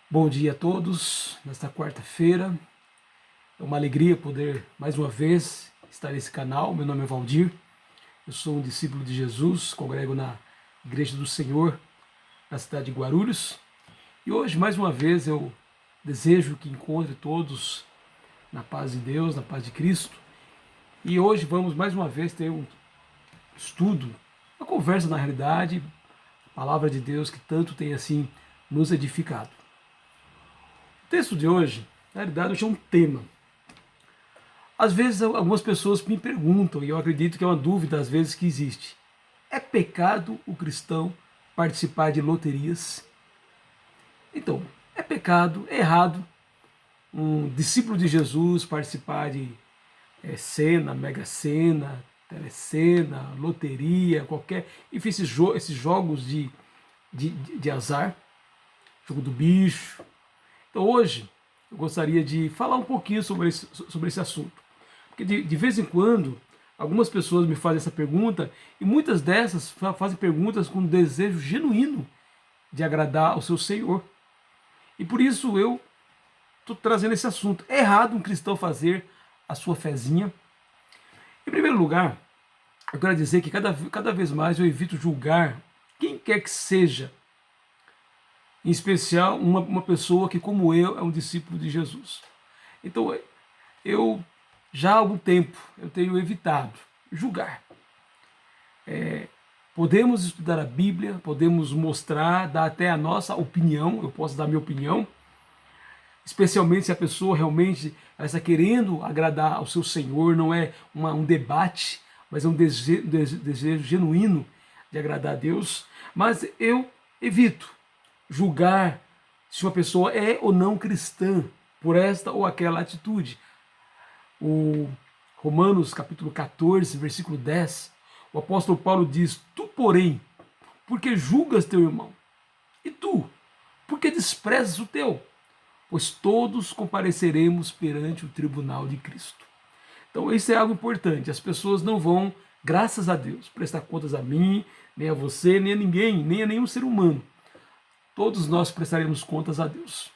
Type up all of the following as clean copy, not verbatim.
Bom dia a todos, nesta quarta-feira. É uma alegria poder, mais uma vez, estar nesse canal. Meu nome é Valdir, eu sou um discípulo de Jesus, congrego na Igreja do Senhor, na cidade de Guarulhos. E hoje, mais uma vez, eu desejo que encontre todos na paz de Deus, na paz de Cristo. E hoje vamos, mais uma vez, ter um estudo, uma conversa na realidade, a palavra de Deus que tanto tem assim nos edificado. O texto de hoje, na realidade, hoje é um tema. Às vezes algumas pessoas me perguntam, e eu acredito que é uma dúvida às vezes que existe. É pecado o cristão participar de loterias? Então, é pecado, é errado um discípulo de Jesus participar de Sena, Mega Sena, Telecena, loteria, qualquer. Enfim, esses jogos de azar, jogo do bicho. Então hoje eu gostaria de falar um pouquinho sobre esse assunto. Porque de vez em quando algumas pessoas me fazem essa pergunta e muitas dessas fazem perguntas com um desejo genuíno de agradar ao seu Senhor. E por isso eu estou trazendo esse assunto. É errado um cristão fazer a sua fezinha? Em primeiro lugar, eu quero dizer que cada vez mais eu evito julgar quem quer que seja, em especial uma pessoa que, como eu, é um discípulo de Jesus. Então, eu já há algum tempo eu tenho evitado julgar. Podemos estudar a Bíblia, podemos mostrar, dar até a nossa opinião, eu posso dar minha opinião, especialmente se a pessoa realmente está querendo agradar ao seu Senhor, não é um debate, mas é um desejo genuíno de agradar a Deus. Mas eu evito julgar se uma pessoa é ou não cristã por esta ou aquela atitude. O Romanos capítulo 14, versículo 10, o apóstolo Paulo diz: Tu, porém, porque julgas teu irmão? E tu, porque desprezas o teu? Pois todos compareceremos perante o tribunal de Cristo. Então isso é algo importante. As pessoas não vão, graças a Deus, prestar contas a mim, nem a você, nem a ninguém, nem a nenhum ser humano. Todos nós prestaremos contas a Deus.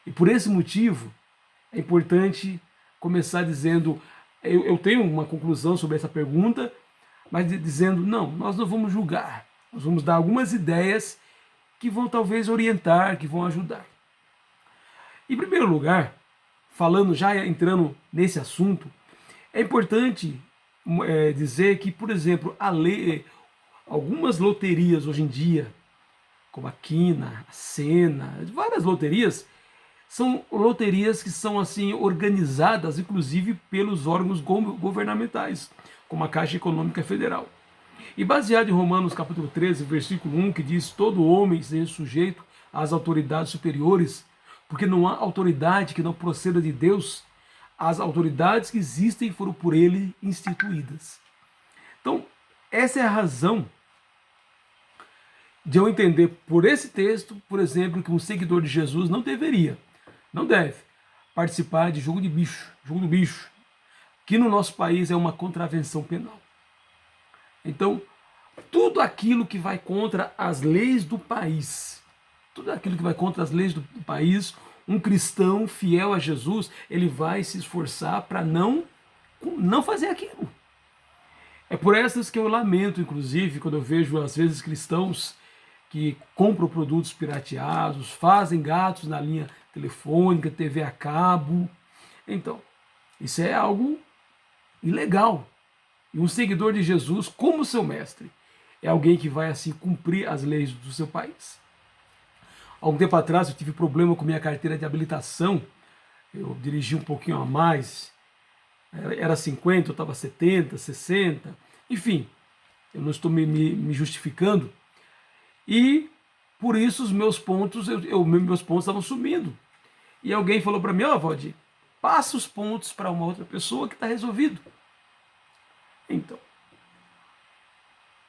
E por esse motivo, é importante começar dizendo, eu tenho uma conclusão sobre essa pergunta, mas dizendo, não, nós não vamos julgar, nós vamos dar algumas ideias que vão talvez orientar, que vão ajudar. Em primeiro lugar, falando, já entrando nesse assunto, é importante dizer que, por exemplo, algumas loterias hoje em dia, como a Quina, a Sena, várias loterias, são loterias que são assim organizadas, inclusive pelos órgãos governamentais, como a Caixa Econômica Federal. E baseado em Romanos capítulo 13, versículo 1, que diz: todo homem seja sujeito às autoridades superiores, porque não há autoridade que não proceda de Deus, as autoridades que existem foram por ele instituídas. Então, essa é a razão de eu entender por esse texto, por exemplo, que um seguidor de Jesus não deve participar de jogo do bicho, que no nosso país é uma contravenção penal. Então, tudo aquilo que vai contra as leis do país, um cristão fiel a Jesus, ele vai se esforçar para não fazer aquilo. É por essas que eu lamento, inclusive, quando eu vejo, às vezes, cristãos que compram produtos pirateados, fazem gatos na linha telefônica, TV a cabo. Então, isso é algo ilegal. E um seguidor de Jesus, como seu mestre, é alguém que vai assim cumprir as leis do seu país. Há um tempo atrás eu tive problema com minha carteira de habilitação, eu dirigi um pouquinho a mais, era 50, eu estava 70, 60, enfim, eu não estou me justificando, e por isso os meus pontos, meus pontos estavam sumindo. E alguém falou para mim: ó, Valdir, passa os pontos para uma outra pessoa que está resolvido. Então,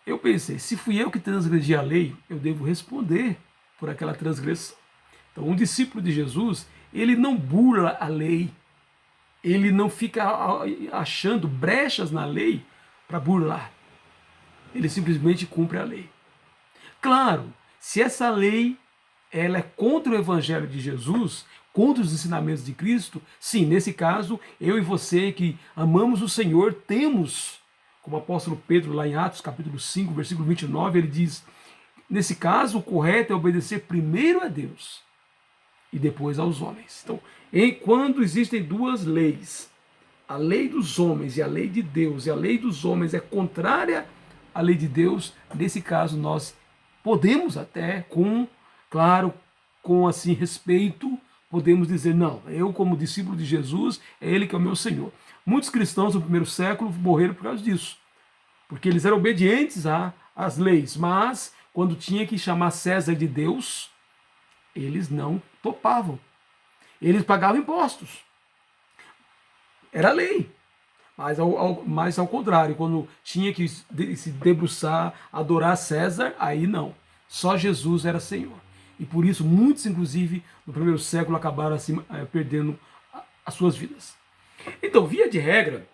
eu pensei, se fui eu que transgredi a lei, eu devo responder por aquela transgressão. Então, um discípulo de Jesus, ele não burla a lei, ele não fica achando brechas na lei para burlar. Ele simplesmente cumpre a lei. Claro, se essa lei ela é contra o evangelho de Jesus, contra os ensinamentos de Cristo, sim, nesse caso, eu e você que amamos o Senhor, temos, como o apóstolo Pedro lá em Atos capítulo 5, versículo 29, ele diz, nesse caso, o correto é obedecer primeiro a Deus e depois aos homens. Então, quando existem duas leis, a lei dos homens e a lei de Deus, e a lei dos homens é contrária à lei de Deus, nesse caso nós podemos até, claro, com assim respeito, podemos dizer, não, eu como discípulo de Jesus, é Ele que é o meu Senhor. Muitos cristãos no primeiro século morreram por causa disso, porque eles eram obedientes às leis, mas quando tinha que chamar César de Deus, eles não topavam. Eles pagavam impostos. Era lei. Mas ao contrário, quando tinha que se debruçar, adorar César, aí não. Só Jesus era Senhor. E por isso muitos, inclusive, no primeiro século acabaram assim, perdendo as suas vidas. Então, via de regra,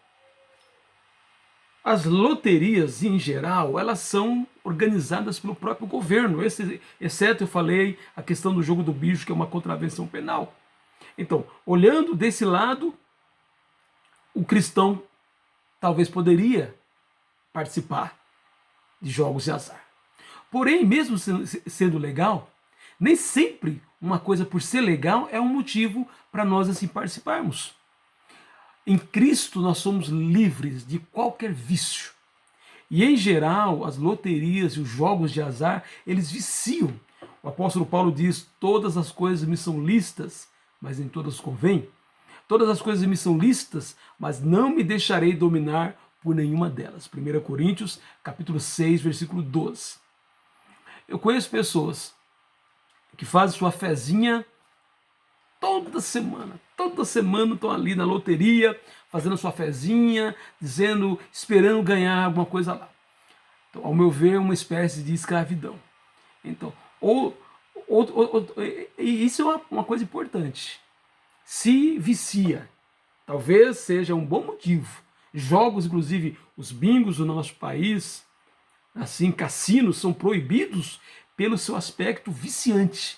as loterias, em geral, elas são organizadas pelo próprio governo, exceto, eu falei, a questão do jogo do bicho, que é uma contravenção penal. Então, olhando desse lado, o cristão talvez poderia participar de jogos de azar. Porém, mesmo sendo legal, nem sempre uma coisa por ser legal é um motivo para nós assim participarmos. Em Cristo nós somos livres de qualquer vício. E em geral, as loterias e os jogos de azar, eles viciam. O apóstolo Paulo diz, todas as coisas me são lícitas, mas em todas convém. Todas as coisas me são lícitas, mas não me deixarei dominar por nenhuma delas. 1 Coríntios, capítulo 6, versículo 12. Eu conheço pessoas que fazem sua fezinha toda semana estão ali na loteria, fazendo sua fezinha, dizendo, esperando ganhar alguma coisa lá. Então, ao meu ver, é uma espécie de escravidão. Então, isso é uma coisa importante. Se vicia, talvez seja um bom motivo. Jogos, inclusive os bingos do nosso país, assim, cassinos, são proibidos pelo seu aspecto viciante.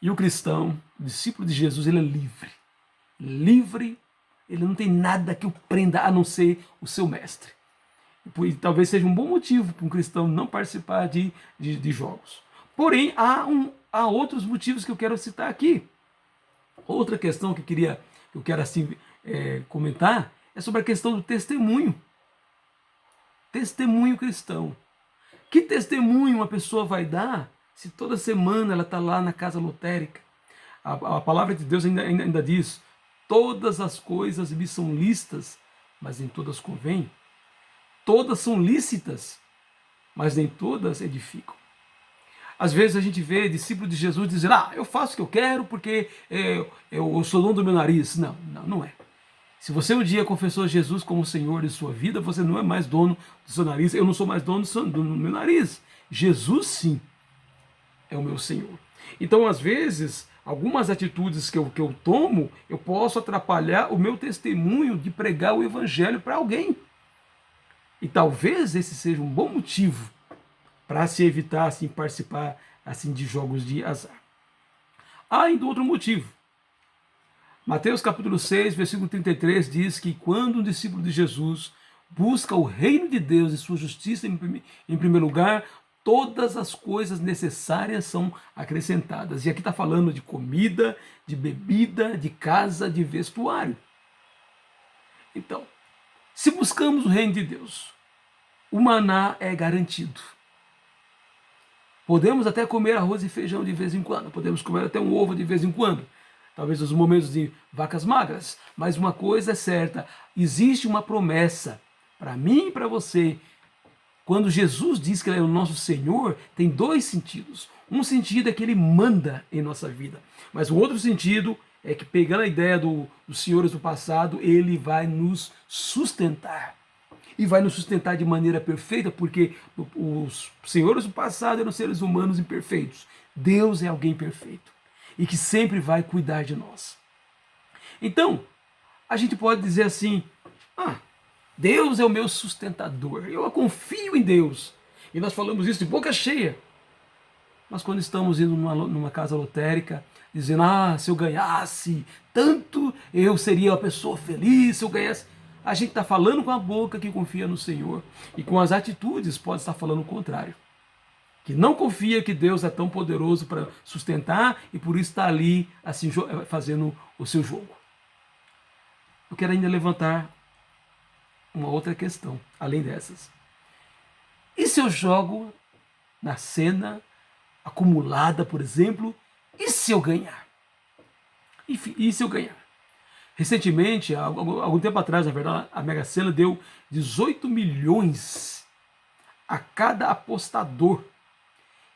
E o cristão, o discípulo de Jesus, ele é livre. Livre, ele não tem nada que o prenda a não ser o seu mestre. E talvez seja um bom motivo para um cristão não participar de jogos. Porém, há outros motivos que eu quero citar aqui. Outra questão que eu quero assim comentar é sobre a questão do testemunho. Testemunho cristão. Que testemunho uma pessoa vai dar se toda semana ela está lá na casa lotérica? A palavra de Deus ainda diz, todas as coisas me são lícitas, mas nem todas convêm. Todas são lícitas, mas nem todas edificam. Às vezes a gente vê discípulos de Jesus dizendo, eu faço o que eu quero porque eu sou dono do meu nariz. Não é. Se você um dia confessou Jesus como Senhor de sua vida, você não é mais dono do seu nariz. Eu não sou mais dono do meu nariz. Jesus, sim, é o meu Senhor. Então, às vezes, algumas atitudes que eu tomo, eu posso atrapalhar o meu testemunho de pregar o Evangelho para alguém. E talvez esse seja um bom motivo para se evitar assim, participar assim, de jogos de azar. Há ainda outro motivo. Mateus capítulo 6, versículo 33 diz que quando um discípulo de Jesus busca o reino de Deus e sua justiça em primeiro lugar, todas as coisas necessárias são acrescentadas. E aqui está falando de comida, de bebida, de casa, de vestuário. Então, se buscamos o reino de Deus, o maná é garantido. Podemos até comer arroz e feijão de vez em quando, podemos comer até um ovo de vez em quando, talvez nos momentos de vacas magras, mas uma coisa é certa, existe uma promessa para mim e para você. Quando Jesus diz que Ele é o nosso Senhor, tem dois sentidos. Um sentido é que Ele manda em nossa vida, mas o outro sentido é que, pegando a ideia dos senhores do passado, Ele vai nos sustentar. E vai nos sustentar de maneira perfeita, porque os senhores do passado eram seres humanos imperfeitos. Deus é alguém perfeito e que sempre vai cuidar de nós. Então, a gente pode dizer assim, Deus é o meu sustentador, eu confio em Deus. E nós falamos isso de boca cheia. Mas quando estamos indo numa casa lotérica, dizendo, se eu ganhasse tanto, eu seria uma pessoa feliz, se eu ganhasse... A gente está falando com a boca que confia no Senhor, e com as atitudes pode estar falando o contrário. Que não confia que Deus é tão poderoso para sustentar e por isso está ali assim fazendo o seu jogo. Eu quero ainda levantar uma outra questão, além dessas. E se eu jogo na cena acumulada, por exemplo, e se eu ganhar? E se eu ganhar? Recentemente, algum tempo atrás, na verdade, a Mega Sena deu 18 milhões a cada apostador.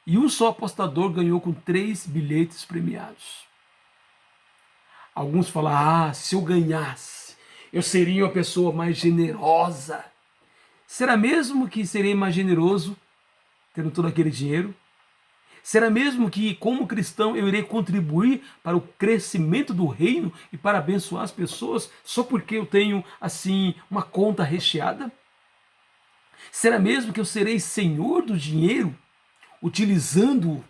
E um só apostador ganhou com 3 bilhetes premiados. Alguns falam, se eu ganhasse, eu seria uma pessoa mais generosa. Será mesmo que seria mais generoso tendo todo aquele dinheiro? Será mesmo que, como cristão, eu irei contribuir para o crescimento do reino e para abençoar as pessoas só porque eu tenho, assim, uma conta recheada? Será mesmo que eu serei senhor do dinheiro, utilizando-o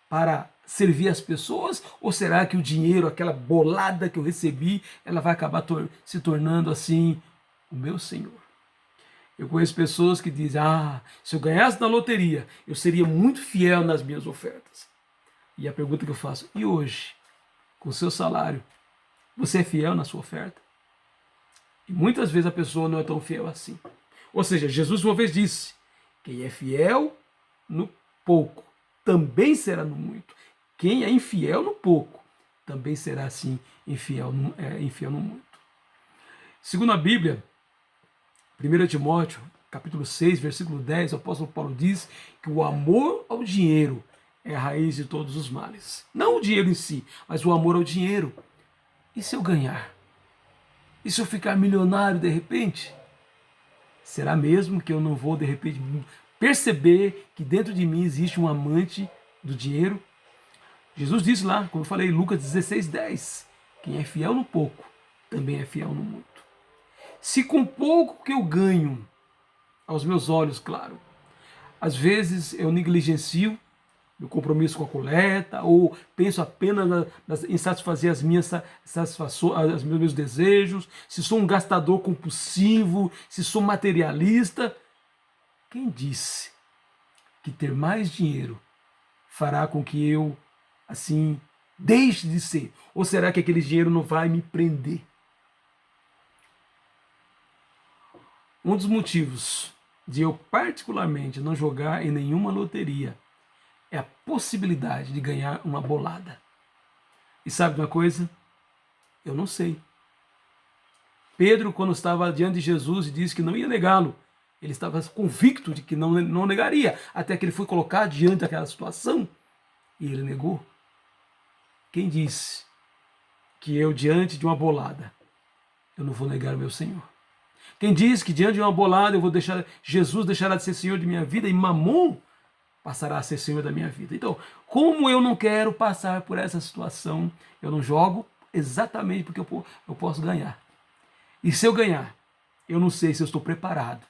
para servir as pessoas? Ou será que o dinheiro, aquela bolada que eu recebi, ela vai acabar se tornando, assim, o meu senhor? Eu conheço pessoas que dizem, se eu ganhasse na loteria, eu seria muito fiel nas minhas ofertas. E a pergunta que eu faço, e hoje, com o seu salário, você é fiel na sua oferta? E muitas vezes a pessoa não é tão fiel assim. Ou seja, Jesus uma vez disse, quem é fiel no pouco, também será no muito. Quem é infiel no pouco, também será assim infiel no muito. Segundo a Bíblia, 1 Timóteo, capítulo 6, versículo 10, o apóstolo Paulo diz que o amor ao dinheiro é a raiz de todos os males. Não o dinheiro em si, mas o amor ao dinheiro. E se eu ganhar? E se eu ficar milionário de repente? Será mesmo que eu não vou de repente perceber que dentro de mim existe um amante do dinheiro? Jesus disse lá, como eu falei, Lucas 16, 10, quem é fiel no pouco, também é fiel no muito. Se com pouco que eu ganho, aos meus olhos, claro, às vezes eu negligencio meu compromisso com a coleta, ou penso apenas em satisfazer as minhas satisfações, os meus desejos, se sou um gastador compulsivo, se sou materialista, quem disse que ter mais dinheiro fará com que eu, assim, deixe de ser? Ou será que aquele dinheiro não vai me prender? Um dos motivos de eu particularmente não jogar em nenhuma loteria é a possibilidade de ganhar uma bolada. E sabe de uma coisa? Eu não sei. Pedro, quando estava diante de Jesus e disse que não ia negá-lo, ele estava convicto de que não negaria, até que ele foi colocado diante daquela situação e ele negou. Quem disse que eu, diante de uma bolada, eu não vou negar o meu Senhor? Quem diz que diante de uma bolada eu vou deixar, Jesus deixará de ser Senhor de minha vida e Mamon passará a ser Senhor da minha vida? Então, como eu não quero passar por essa situação, eu não jogo exatamente porque eu posso ganhar. E se eu ganhar, eu não sei se eu estou preparado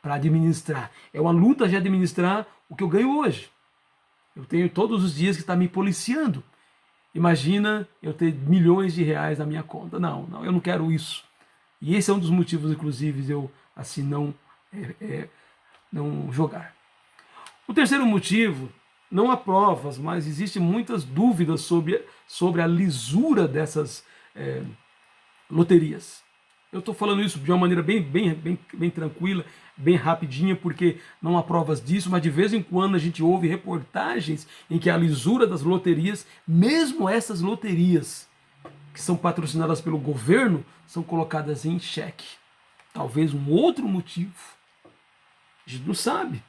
para administrar. É uma luta de administrar o que eu ganho hoje. Eu tenho todos os dias que está me policiando. Imagina eu ter milhões de reais na minha conta. Não, eu não quero isso. E esse é um dos motivos, inclusive, de eu assim não jogar. O terceiro motivo, não há provas, mas existem muitas dúvidas sobre a lisura dessas loterias. Eu estou falando isso de uma maneira bem tranquila, bem rapidinha, porque não há provas disso, mas de vez em quando a gente ouve reportagens em que a lisura das loterias, mesmo essas loterias que são patrocinadas pelo governo, são colocadas em xeque. Talvez um outro motivo. A gente não sabe.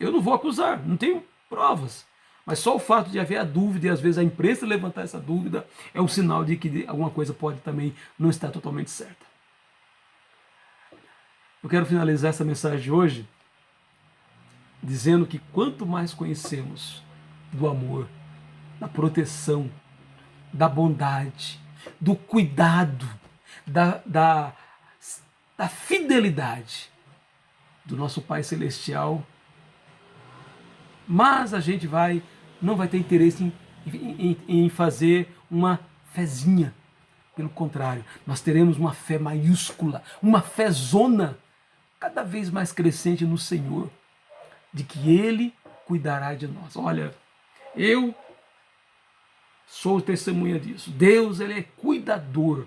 Eu não vou acusar, não tenho provas. Mas só o fato de haver a dúvida e às vezes a imprensa levantar essa dúvida é um sinal de que alguma coisa pode também não estar totalmente certa. Eu quero finalizar essa mensagem de hoje dizendo que quanto mais conhecemos do amor, da proteção, da bondade, do cuidado, da fidelidade do nosso Pai Celestial, mas a gente vai não vai ter interesse em fazer uma fezinha. Pelo contrário, nós teremos uma fé maiúscula, uma fé zona, cada vez mais crescente no Senhor, de que Ele cuidará de nós. Olha, eu sou testemunha disso. Deus, Ele é cuidador,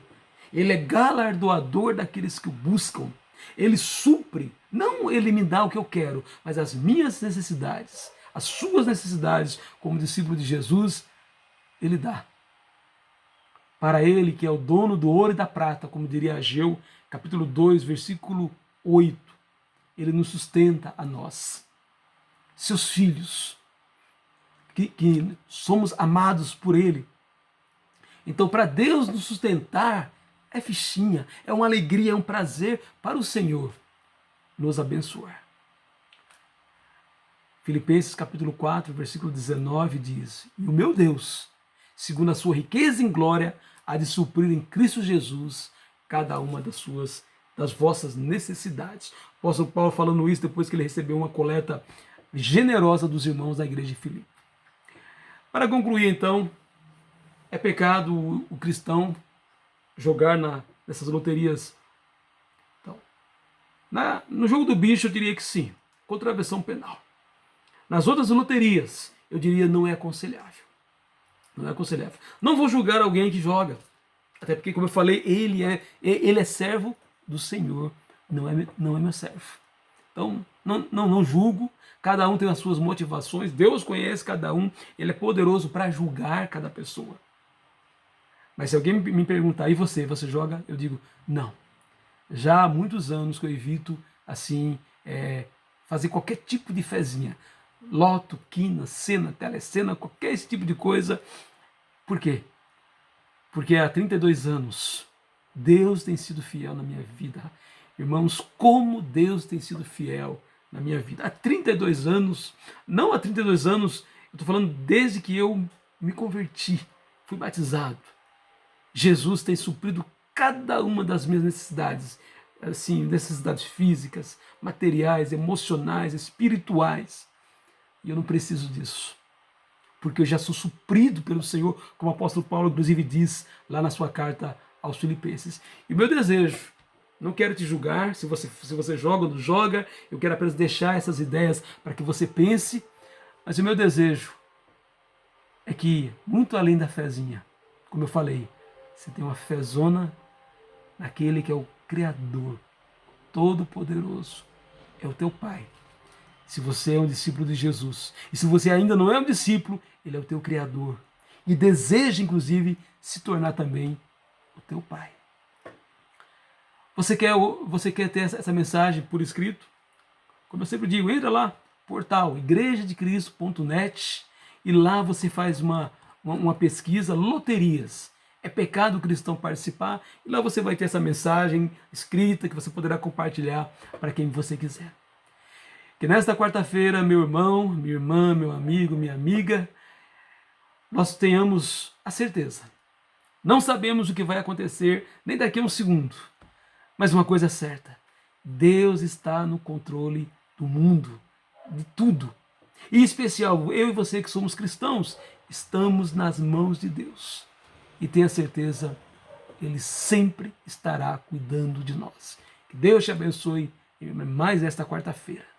Ele é galardoador daqueles que o buscam. Ele supre, não Ele me dá o que eu quero, mas as minhas necessidades, as suas necessidades, como discípulo de Jesus, Ele dá. Para Ele, que é o dono do ouro e da prata, como diria Ageu, capítulo 2, versículo 8, Ele nos sustenta a nós, seus filhos, que somos amados por Ele. Então, para Deus nos sustentar, é fichinha, é uma alegria, é um prazer para o Senhor nos abençoar. Filipenses capítulo 4, versículo 19 diz: E o meu Deus, segundo a sua riqueza em glória, há de suprir em Cristo Jesus cada uma das vossas necessidades. O apóstolo Paulo falando isso depois que ele recebeu uma coleta generosa dos irmãos da igreja de Filipe. Para concluir, então, é pecado o cristão jogar nessas loterias? Então, no jogo do bicho eu diria que sim, contravenção penal. Nas outras loterias, eu diria não é aconselhável. Não é aconselhável. Não vou julgar alguém que joga. Até porque, como eu falei, ele é servo do Senhor, não é meu servo. Então, não julgo. Cada um tem as suas motivações. Deus conhece cada um. Ele é poderoso para julgar cada pessoa. Mas se alguém me perguntar, e você joga? Eu digo, não. Já há muitos anos que eu evito, assim, fazer qualquer tipo de fezinha. Loto, quina, cena, telecena, qualquer esse tipo de coisa. Por quê? Porque há 32 anos Deus tem sido fiel na minha vida. Irmãos, como Deus tem sido fiel na minha vida. Há 32 anos, não há 32 anos, eu estou falando desde que eu me converti, fui batizado. Jesus tem suprido cada uma das minhas necessidades, assim, necessidades físicas, materiais, emocionais, espirituais. E eu não preciso disso, porque eu já sou suprido pelo Senhor, como o apóstolo Paulo, inclusive, diz lá na sua carta aos Filipenses. E o meu desejo, não quero te julgar, se você joga ou não joga, eu quero apenas deixar essas ideias para que você pense, mas o meu desejo é que, muito além da fezinha, como eu falei, você tem uma fezona naquele que é o Criador, Todo-Poderoso, é o teu Pai. Se você é um discípulo de Jesus, e se você ainda não é um discípulo, Ele é o teu Criador. E deseja, inclusive, se tornar também o teu Pai. Você quer ter essa mensagem por escrito? Como eu sempre digo, entra lá, portal igrejadecristo.net, e lá você faz uma pesquisa, loterias. É pecado o cristão participar? E lá você vai ter essa mensagem escrita que você poderá compartilhar para quem você quiser. Que nesta quarta-feira, meu irmão, minha irmã, meu amigo, minha amiga, nós tenhamos a certeza. Não sabemos o que vai acontecer nem daqui a um segundo, mas uma coisa é certa: Deus está no controle do mundo, de tudo. E em especial, eu e você que somos cristãos, estamos nas mãos de Deus. E tenha certeza, Ele sempre estará cuidando de nós. Que Deus te abençoe mais esta quarta-feira.